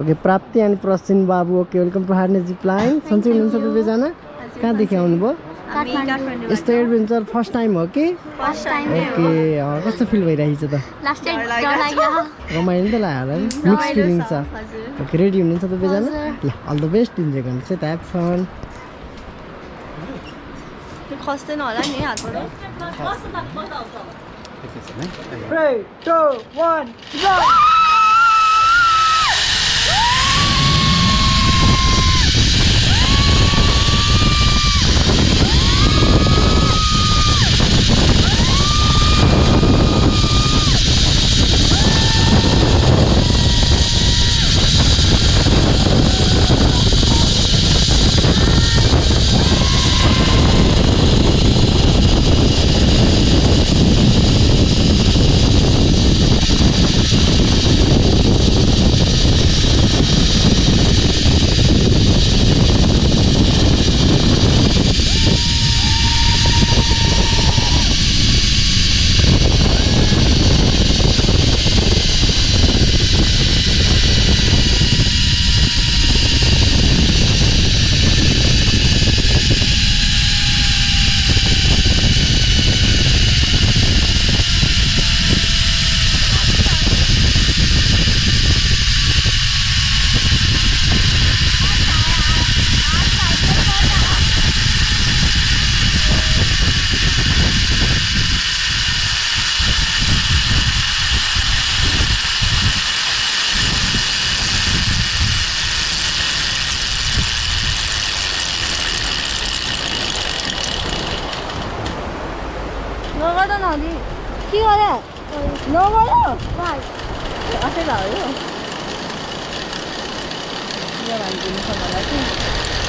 okay प्राप्ति अनि प्रसिन बाबु ओके वेलकम टु हार्ने जिप लाइन सन्चै हुनुहुन्छ सबैजना कहाँदेखि आउनुभयो यस्तो एडभेन्चर फर्स्ट टाइम हो कि ओके कस्तो फिल भइरहेको छ त रमाइलो त लाग्यो होला नि मिक्स फिलिङ छ ओके रेडी हुनुहुन्छ सबैजना ल अल द बेस्ट इन्जोय गर्नुहोस् है त ह्याभ फन खस्दैन होला नि हातबाट 3 2 1 go नगर्दा न अलि के गरे नगर आफै भयो यो भाइ दिनु छ मलाई कि